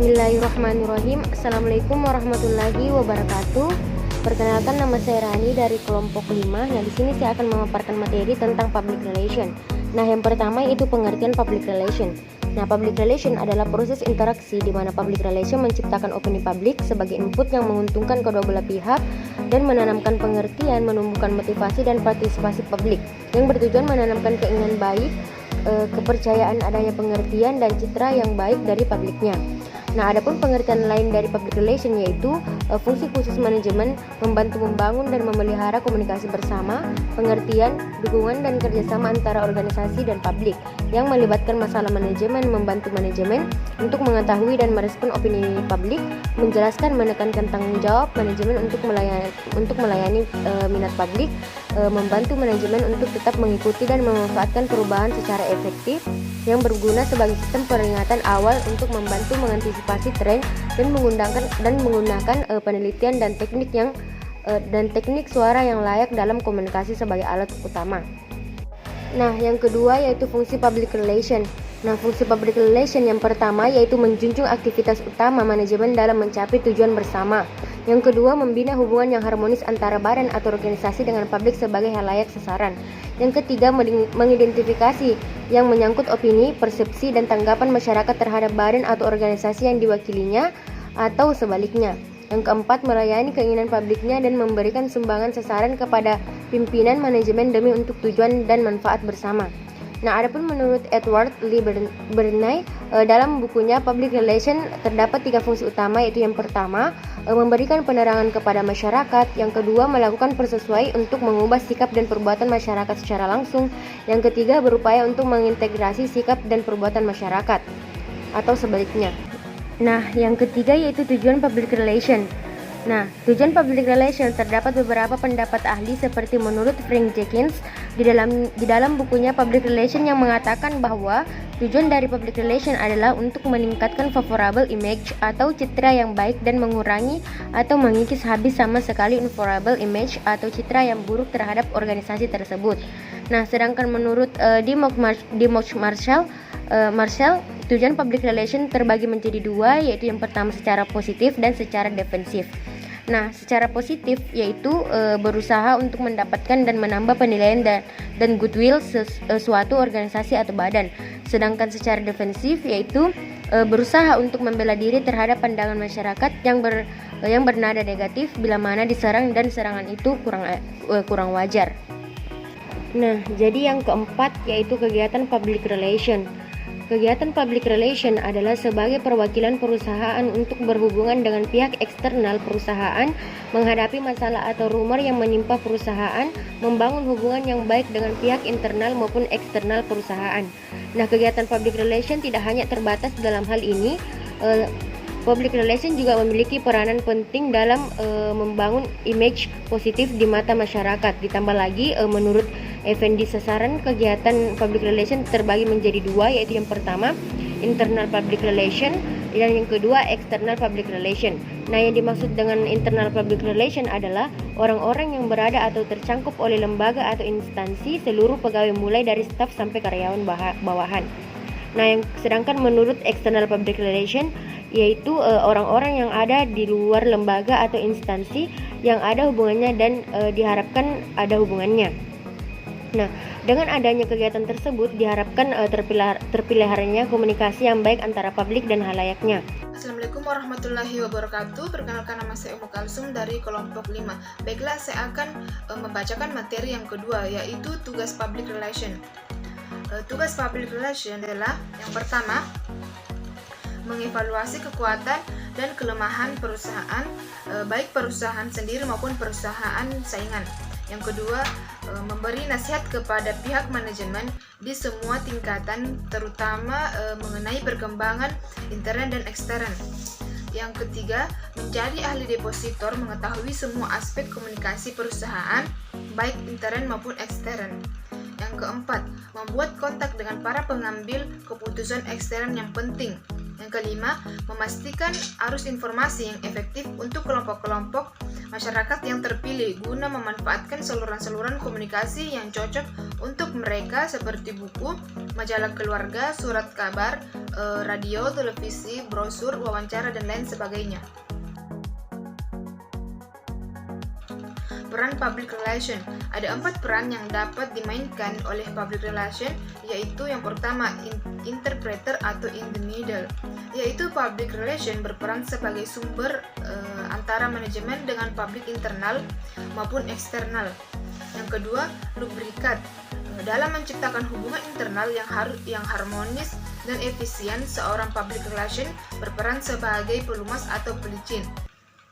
Bismillahirrahmanirrahim. Assalamualaikum warahmatullahi wabarakatuh. Perkenalkan, nama saya Rani dari kelompok 5. Nah, di sini saya akan memaparkan materi tentang public relation. Nah, yang pertama yaitu pengertian public relation. Nah, public relation adalah proses interaksi di mana public relation menciptakan opini publik sebagai input yang menguntungkan kedua belah pihak dan menanamkan pengertian, menumbuhkan motivasi dan partisipasi publik yang bertujuan menanamkan keinginan baik, kepercayaan adanya pengertian dan citra yang baik dari publiknya. Nah, adapun pengertian lain dari public relation yaitu fungsi khusus manajemen membantu membangun dan memelihara komunikasi bersama, pengertian, dukungan dan kerjasama antara organisasi dan publik yang melibatkan masalah manajemen, membantu manajemen untuk mengetahui dan merespon opini publik, menjelaskan menekankan tanggung jawab manajemen untuk melayani minat publik, membantu manajemen untuk tetap mengikuti dan memanfaatkan perubahan secara efektif yang berguna sebagai sistem peringatan awal untuk membantu mengantisipasi tren dan menggunakan penelitian dan teknik suara yang layak dalam komunikasi sebagai alat utama. Nah, yang kedua yaitu fungsi public relation. Nah, fungsi public relation yang pertama yaitu menjunjung aktivitas utama manajemen dalam mencapai tujuan bersama. Yang kedua, membina hubungan yang harmonis antara badan atau organisasi dengan publik sebagai halayak sasaran. Yang ketiga, mengidentifikasi yang menyangkut opini, persepsi, dan tanggapan masyarakat terhadap badan atau organisasi yang diwakilinya atau sebaliknya. Yang keempat, melayani keinginan publiknya dan memberikan sumbangan sasaran kepada pimpinan manajemen demi untuk tujuan dan manfaat bersama. Nah, adapun menurut Edward Lee Bernay dalam bukunya Public Relation terdapat 3 fungsi utama, yaitu yang pertama, memberikan penerangan kepada masyarakat, yang kedua, melakukan persesuaian untuk mengubah sikap dan perbuatan masyarakat secara langsung, yang ketiga, berupaya untuk mengintegrasi sikap dan perbuatan masyarakat atau sebaliknya. Nah, yang ketiga yaitu tujuan public relation. Nah, tujuan public relation terdapat beberapa pendapat ahli seperti menurut Frank Jenkins di dalam bukunya Public Relation yang mengatakan bahwa tujuan dari public relation adalah untuk meningkatkan favorable image atau citra yang baik dan mengurangi atau mengikis habis sama sekali unfavorable image atau citra yang buruk terhadap organisasi tersebut. Nah, sedangkan menurut Marshall, tujuan public relation terbagi menjadi 2, yaitu yang pertama secara positif dan secara defensif. Nah, secara positif yaitu berusaha untuk mendapatkan dan menambah penilaian dan goodwill suatu organisasi atau badan. Sedangkan secara defensif yaitu berusaha untuk membela diri terhadap pandangan masyarakat yang bernada negatif bila mana diserang dan serangan itu kurang wajar. Nah, jadi yang keempat yaitu kegiatan public relation. Kegiatan public relation adalah sebagai perwakilan perusahaan untuk berhubungan dengan pihak eksternal perusahaan, menghadapi masalah atau rumor yang menimpa perusahaan, membangun hubungan yang baik dengan pihak internal maupun eksternal perusahaan. Nah, kegiatan public relation tidak hanya terbatas dalam hal ini. Public relation juga memiliki peranan penting dalam membangun image positif di mata masyarakat. Ditambah lagi, menurut Effendi Sasaran, kegiatan public relation terbagi menjadi 2, yaitu yang pertama internal public relation dan yang kedua external public relation. Nah, yang dimaksud dengan internal public relation adalah orang-orang yang berada atau tercangkup oleh lembaga atau instansi, seluruh pegawai mulai dari staf sampai karyawan bawahan. Nah, yang sedangkan menurut external public relation yaitu orang-orang yang ada di luar lembaga atau instansi yang ada hubungannya dan diharapkan ada hubungannya. Nah, dengan adanya kegiatan tersebut diharapkan terpeliharanya komunikasi yang baik antara publik dan halayaknya. Assalamualaikum warahmatullahi wabarakatuh. Perkenalkan, nama saya Ummu Kalsum dari kelompok 5. Baiklah, saya akan membacakan materi yang kedua, yaitu tugas public relation. Tugas public relation adalah yang pertama, mengevaluasi kekuatan dan kelemahan perusahaan, baik perusahaan sendiri maupun perusahaan saingan. Yang kedua, memberi nasihat kepada pihak manajemen di semua tingkatan, terutama mengenai perkembangan intern dan ekstern. Yang ketiga, menjadi ahli depositor, mengetahui semua aspek komunikasi perusahaan, baik intern maupun ekstern. Yang keempat, membuat kontak dengan para pengambil keputusan ekstern yang penting. Yang kelima, memastikan arus informasi yang efektif untuk kelompok-kelompok masyarakat yang terpilih guna memanfaatkan saluran-saluran komunikasi yang cocok untuk mereka seperti buku, majalah keluarga, surat kabar, radio, televisi, brosur, wawancara, dan lain sebagainya. Peran public relation. Ada 4 peran yang dapat dimainkan oleh public relation, yaitu yang pertama, interpreter atau in the middle, yaitu public relation berperan sebagai sumber antara manajemen dengan publik internal maupun eksternal. Yang kedua, lubrikat. Dalam menciptakan hubungan internal yang harmonis dan efisien, seorang public relation berperan sebagai pelumas atau pelicin.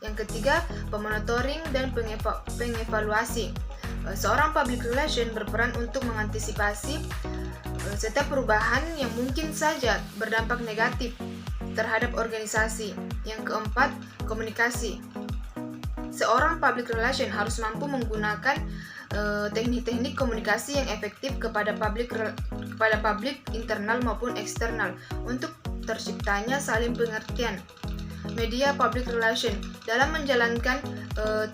Yang ketiga, pemonitoring dan pengevaluasi. Seorang public relation berperan untuk mengantisipasi setiap perubahan yang mungkin saja berdampak negatif terhadap organisasi. Yang keempat, komunikasi. Seorang public relation harus mampu menggunakan teknik-teknik komunikasi yang efektif kepada publik internal maupun eksternal untuk terciptanya saling pengertian. Media public relation. Dalam menjalankan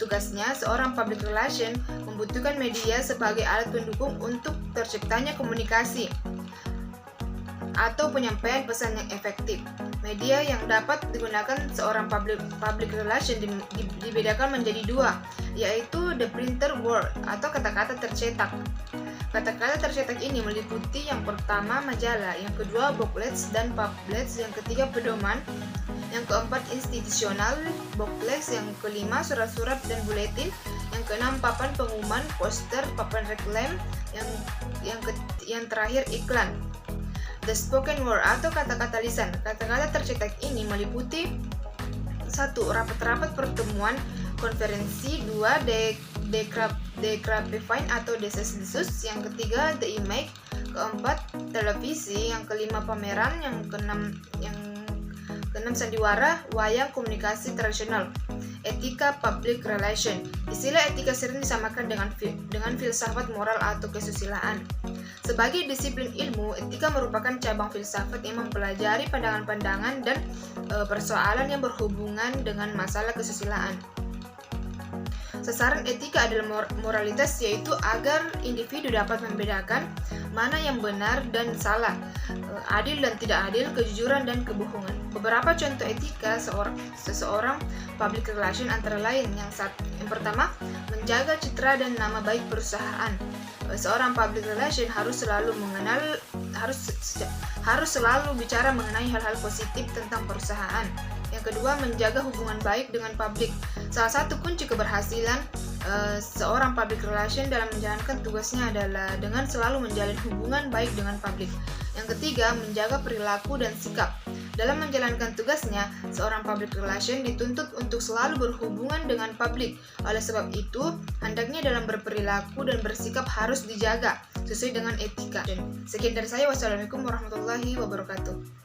tugasnya, seorang public relation membutuhkan media sebagai alat pendukung untuk terciptanya komunikasi atau penyampaian pesan yang efektif. Media yang dapat digunakan seorang public relation dibedakan menjadi 2, yaitu the printed word atau kata-kata tercetak. Kata-kata tercetak ini meliputi yang pertama majalah, yang kedua booklets dan pamphlets, yang ketiga pedoman, yang keempat institusional, booklets, yang kelima surat-surat dan buletin, yang keenam papan pengumuman, poster, papan reklam, yang terakhir iklan. The spoken word atau kata-kata lisan. Kata-kata tercetak ini meliputi 1. Rapat-rapat pertemuan konferensi, 2. Degrapevine atau desas-desus, yang ketiga the image, keempat televisi, yang kelima pameran, yang keenam sandiwara, wayang, komunikasi tradisional. Etika public relation. Istilah etika sering disamakan dengan filsafat moral atau kesusilaan. Sebagai disiplin ilmu, etika merupakan cabang filsafat yang mempelajari pandangan-pandangan dan persoalan yang berhubungan dengan masalah kesusilaan. Sasaran etika adalah moralitas, yaitu agar individu dapat membedakan mana yang benar dan salah, adil dan tidak adil, kejujuran dan kebohongan. Beberapa contoh etika seseorang public relation antara lain: yang pertama, menjaga citra dan nama baik perusahaan. Seorang public relation harus selalu bicara mengenai hal-hal positif tentang perusahaan. Yang kedua, menjaga hubungan baik dengan publik. Salah satu kunci keberhasilan seorang public relation dalam menjalankan tugasnya adalah dengan selalu menjalin hubungan baik dengan publik. Yang ketiga, menjaga perilaku dan sikap. Dalam menjalankan tugasnya, seorang public relation dituntut untuk selalu berhubungan dengan publik. Oleh sebab itu, hendaknya dalam berperilaku dan bersikap harus dijaga sesuai dengan etika. Sekian dari saya. Wassalamualaikum warahmatullahi wabarakatuh.